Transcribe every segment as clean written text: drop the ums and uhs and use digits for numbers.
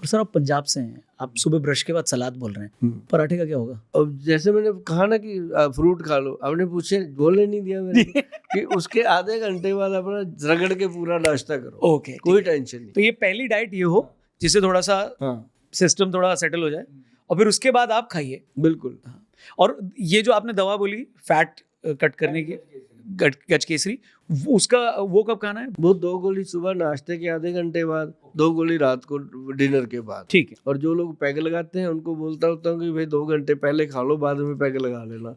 और सर आप पंजाब से हैं, आप सुबह ब्रश के बाद सलाद बोल रहे हैं, पराठे का क्या होगा? अब जैसे मैंने कहा ना कि फ्रूट खा लो, आपने पूछे बोलने नहीं दिया मैंने कि उसके आधे घंटे बाद अपना रगड़ के पूरा नाश्ता करो। ओके, कोई टेंशन नहीं। तो ये पहली डाइट ये हो जिससे थोड़ा सा सिस्टम थोड़ा सेटल हो जाए, और फिर उसके बाद आप खाइए। बिल्कुल। और ये जो आपने दवा बोली फैट कट करने की, गच केसरी, उसका वो कब खाना है? वो 2 गोली सुबह नाश्ते के आधे घंटे बाद, 2 गोली रात को डिनर के बाद। ठीक है। और जो लोग पैग लगाते हैं उनको बोलता होता हूँ कि भाई 2 घंटे पहले खा लो, बाद में पैग लगा लेना।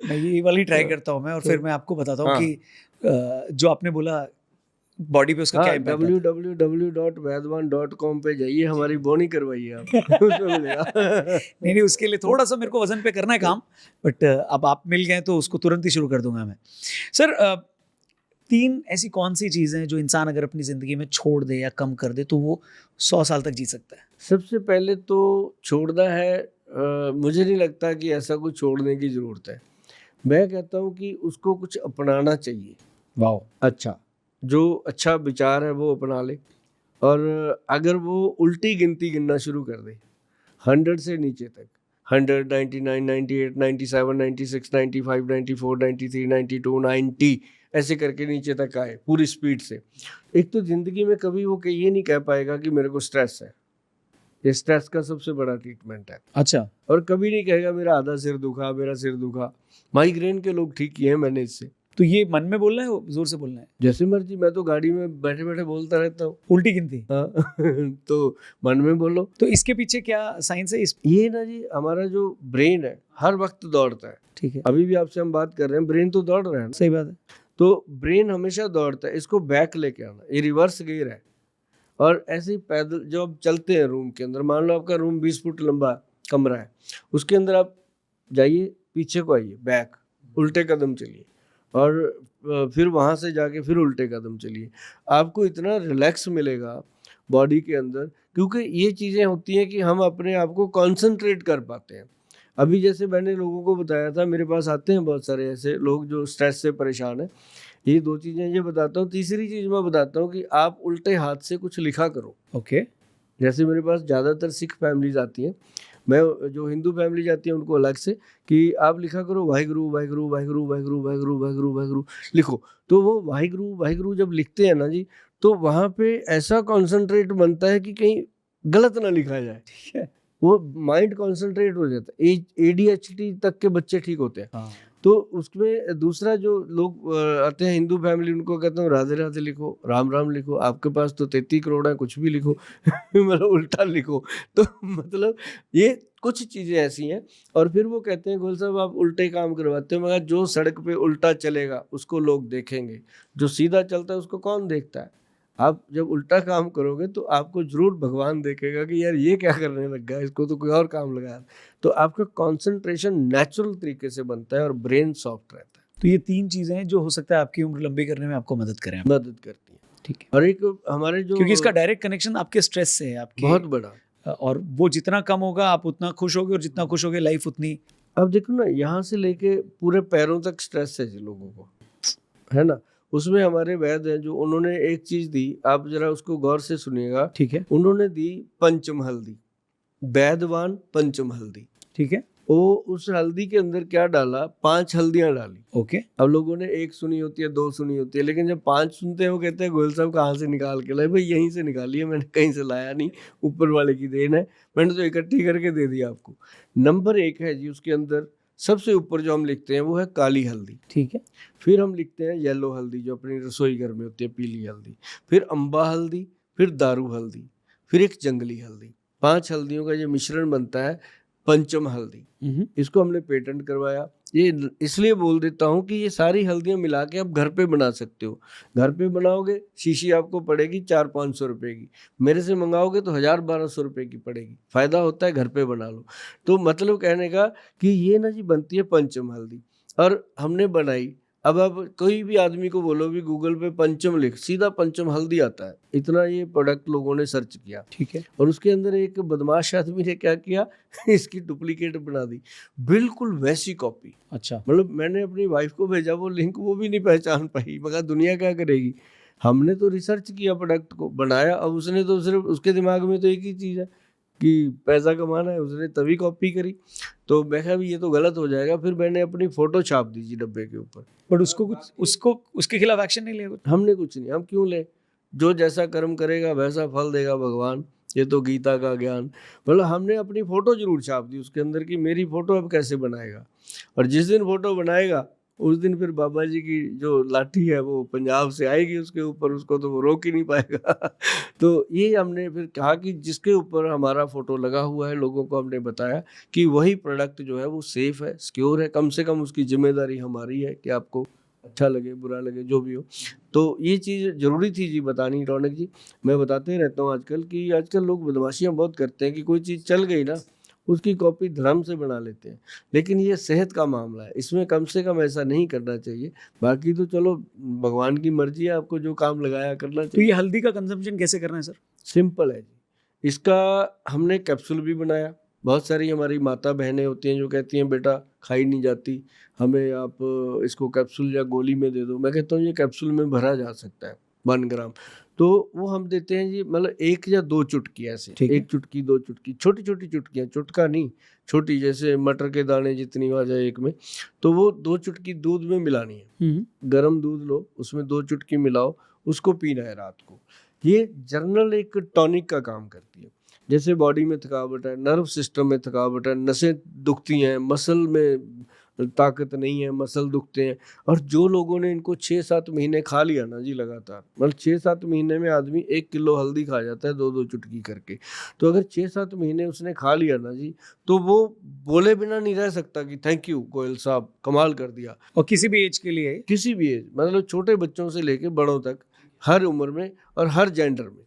मैं ये वाली ट्राई करता हूँ मैं, और फिर मैं आपको बताता हूँ कि जो आपने बोला बॉडी पे उसका क्या इम्पैक्ट है। www.vaidwan.com पे जाइए, हमारी बोनी करवाइए आप। उसमें मिलेगा। नहीं, उसके लिए थोड़ा सा मेरे को वजन पे करना है काम, बट अब आप मिल गए तो उसको तुरंत ही शुरू कर दूंगा मैं। सर 3 ऐसी कौन सी चीज़ें हैं जो इंसान अगर अपनी ज़िंदगी में छोड़ दे या कम कर दे तो वो 100 साल तक जी सकता है? सबसे पहले तो छोड़ना है, मुझे नहीं लगता कि ऐसा कुछ छोड़ने की ज़रूरत है। मैं कहता हूँ कि उसको कुछ अपनाना चाहिए। वाह। अच्छा, जो अच्छा विचार है वो अपना ले, और अगर वो उल्टी गिनती गिनना शुरू कर दे 100 से नीचे तक, 100, 99, 98, 97, 96, 95, 94, 93, 92, 90 ऐसे करके नीचे तक आए पूरी स्पीड से। एक तो ज़िंदगी में कभी वो ये नहीं कह पाएगा कि मेरे को स्ट्रेस है। ये स्ट्रेस का सबसे बड़ा ट्रीटमेंट है। अच्छा। और कभी नहीं कहेगा मेरा आधा सिर दुखा, मेरा सिर दुखा। माइग्रेन के लोग ठीक किए हैं मैंने इससे। तो ये मन में बोलना है, जोर से बोलना है? जैसे मर्जी, मैं तो गाड़ी में बैठे बैठे बोलता रहता हूँ उल्टी गिनती। हाँ। तो मन में बोलो। तो इसके पीछे क्या साइंस है? ये ना जी, हमारा जो ब्रेन है हर वक्त दौड़ता है। ठीक है। अभी भी आपसे हम बात कर रहे हैं, ब्रेन तो दौड़ रहा है ना। सही बात है। तो ब्रेन हमेशा दौड़ता है, इसको बैक लेके आना, ये रिवर्स गियर है। और ऐसे ही पैदल जो आप चलते हैं रूम के अंदर, मान लो आपका रूम 20 फुट लंबा कमरा है, उसके अंदर आप जाइए, पीछे को आइए, बैक, उल्टे कदम चलिए, और फिर वहाँ से जाके फिर उल्टे कदम चलिए। आपको इतना रिलैक्स मिलेगा बॉडी के अंदर, क्योंकि ये चीज़ें होती हैं कि हम अपने आप को कॉन्सेंट्रेट कर पाते हैं। अभी जैसे मैंने लोगों को बताया था, मेरे पास आते हैं बहुत सारे ऐसे लोग जो स्ट्रेस से परेशान हैं। ये 2 चीज़ें ये बताता हूँ। तीसरी चीज़ मैं बताता हूँ कि आप उल्टे हाथ से कुछ लिखा करो। ओके। जैसे मेरे पास ज़्यादातर सिख फैमिलीज आती हैं, मैं जो हिंदू फैमिली जाती है उनको अलग से, कि आप लिखा करो वाहिगुरु वाहिगुरु वाहिगुरु वाहिगुरु वाहिगुरु वाहिगुरु वाहिगुरु लिखो। तो वो वाहिगुरु वाहिगुरु जब लिखते हैं ना जी, तो वहाँ पे ऐसा कॉन्सेंट्रेट बनता है कि कहीं गलत ना लिखा जाए। ठीक है। वो माइंड कॉन्सेंट्रेट हो जाता है। ADHD तक के बच्चे ठीक होते हैं। हाँ। तो उसमें दूसरा जो लोग आते हैं हिंदू फैमिली, उनको कहता हूँ राधे राधे लिखो, राम राम लिखो, आपके पास तो 33 करोड़ है, कुछ भी लिखो। मतलब उल्टा लिखो। तो मतलब ये कुछ चीज़ें ऐसी हैं। और फिर वो कहते हैं गोल साहब आप उल्टे काम करवाते हो। मगर जो सड़क पे उल्टा चलेगा उसको लोग देखेंगे, जो सीधा चलता है उसको कौन देखता है। आप जब उल्टा काम करोगे तो आपको जरूर भगवान देखेगा कि यार ये क्या करने लग गया, इसको तो कोई और काम लगा। तो आपका कंसंट्रेशन नेचुरल तरीके से बनता है और ब्रेन सॉफ्ट रहता है। तो ये 3 चीजें हैं जो हो सकता है आपकी उम्र लंबी करने में आपको मदद करें। मदद करती है। ठीक है। और एक हमारे जो, क्योंकि इसका डायरेक्ट कनेक्शन आपके स्ट्रेस से है, आपके बहुत बड़ा, और वो जितना कम होगा आप उतना खुश होगे, और जितना खुश होगे लाइफ उतनी। अब देखो ना, यहाँ से लेके पूरे पैरों तक स्ट्रेस है जी लोगों को, है ना। उसमें हमारे वैद्य हैं जो, उन्होंने एक चीज दी, आप जरा उसको गौर से सुनिएगा। ठीक है। उन्होंने दी पंचम हल्दी, वैद्यवान पंचम हल्दी। ठीक है। वो उस हल्दी के अंदर क्या डाला, 5 हल्दियां डाली। ओके। अब लोगों ने 1 सुनी होती है, 2 सुनी होती है, लेकिन जब 5 सुनते हैं वो कहते हैं गोयल साहब कहाँ से निकाल के लाए। भाई यहीं से निकाली है मैंने, कहीं से लाया नहीं, ऊपर वाले की देन है, मैंने तो इकट्ठी करके दे दिया आपको। नंबर 1 है जी उसके अंदर, सबसे ऊपर जो हम लिखते हैं वो है काली हल्दी। ठीक है। फिर हम लिखते हैं येलो हल्दी, जो अपनी रसोई घर में होती है, पीली हल्दी। फिर अम्बा हल्दी, फिर दारू हल्दी, फिर एक जंगली हल्दी। 5 हल्दियों का ये मिश्रण बनता है पंचम हल्दी। इसको हमने पेटेंट करवाया। ये इसलिए बोल देता हूँ कि ये सारी हल्दियाँ मिला के आप घर पे बना सकते हो। घर पे बनाओगे शीशी आपको पड़ेगी 400-500 रुपए की, मेरे से मंगाओगे तो 1000-1200 रुपए की पड़ेगी। फायदा होता है, घर पे बना लो। तो मतलब कहने का कि ये ना जी बनती है पंचम हल्दी, और हमने बनाई। अब आप कोई भी आदमी को बोलो भी गूगल पे पंचम लिख, सीधा पंचम हल्दी आता है। इतना ये प्रोडक्ट लोगों ने सर्च किया। ठीक है। और उसके अंदर एक बदमाश आदमी ने क्या किया, इसकी डुप्लीकेट बना दी, बिल्कुल वैसी कॉपी। अच्छा। मतलब मैंने अपनी वाइफ को भेजा वो लिंक, वो भी नहीं पहचान पाई, मगर दुनिया क्या करेगी। हमने तो रिसर्च किया, प्रोडक्ट को बनाया, अब उसने तो सिर्फ उसके दिमाग में तो एक ही चीज़ है कि पैसा कमाना है, उसने तभी कॉपी करी। तो मैं कहा भी ये तो गलत हो जाएगा, फिर मैंने अपनी फ़ोटो छाप दी जी डब्बे के ऊपर। बट उसको उसके खिलाफ एक्शन नहीं लिया कुछ? हमने कुछ नहीं, हम क्यों लें? जो जैसा कर्म करेगा वैसा फल देगा भगवान, ये तो गीता का ज्ञान। मतलब हमने अपनी फ़ोटो ज़रूर छाप दी उसके अंदर कि मेरी फ़ोटो अब कैसे बनाएगा, और जिस दिन फ़ोटो बनाएगा उस दिन फिर बाबा जी की जो लाठी है वो पंजाब से आएगी उसके ऊपर, उसको तो वो रोक ही नहीं पाएगा। तो ये हमने फिर कहा कि जिसके ऊपर हमारा फ़ोटो लगा हुआ है, लोगों को हमने बताया कि वही प्रोडक्ट जो है वो सेफ़ है, सिक्योर है, कम से कम उसकी ज़िम्मेदारी हमारी है कि आपको अच्छा लगे, बुरा लगे, जो भी हो। तो ये चीज़ ज़रूरी थी जी बतानी रौनक जी। मैं बताते ही रहता हूँ आजकल कि आजकल लोग बदमाशियाँ बहुत करते हैं कि कोई चीज़ चल गई ना, उसकी कॉपी धर्म से बना लेते हैं। लेकिन ये सेहत का मामला है, इसमें कम से कम ऐसा नहीं करना चाहिए। बाकी तो चलो भगवान की मर्ज़ी है, आपको जो काम लगाया करना तो चाहिए। ये हल्दी का कंजम्पशन कैसे करना है सर? सिंपल है जी। इसका हमने कैप्सूल भी बनाया। बहुत सारी हमारी माता बहनें होती हैं जो कहती हैं बेटा खाई नहीं जाती, हमें आप इसको कैप्सूल या गोली में दे दो। मैं कहता हूँ ये कैप्सूल में भरा जा सकता है 1 ग्राम। तो वो हम देते हैं जी, मतलब 1 या 2 चुटकी ऐसे, ठीक है। 1 चुटकी 2 चुटकी, छोटी-छोटी चुटकियाँ, चुटका नहीं, छोटी जैसे मटर के दाने जितनी आ जाए एक में। तो वो 2 चुटकी दूध में मिलानी है। गरम दूध लो, उसमें 2 चुटकी मिलाओ, उसको पीना है रात को। ये जनरल एक टॉनिक का काम करती है। जैसे बॉडी में थकावट है, नर्व सिस्टम में थकावट है, नसें दुखती हैं, मसल में ताकत नहीं है, मसल दुखते हैं, और जो लोगों ने इनको 6-7 महीने खा लिया ना जी लगातार, मतलब 6-7 महीने में आदमी 1 किलो हल्दी खा जाता है 2-2 चुटकी करके। तो अगर 6-7 महीने उसने खा लिया ना जी, तो वो बोले बिना नहीं रह सकता कि थैंक यू गोयल साहब, कमाल कर दिया। और किसी भी एज के लिए? किसी भी एज, मतलब छोटे बच्चों से लेके बड़ों तक, हर उम्र में और हर जेंडर में।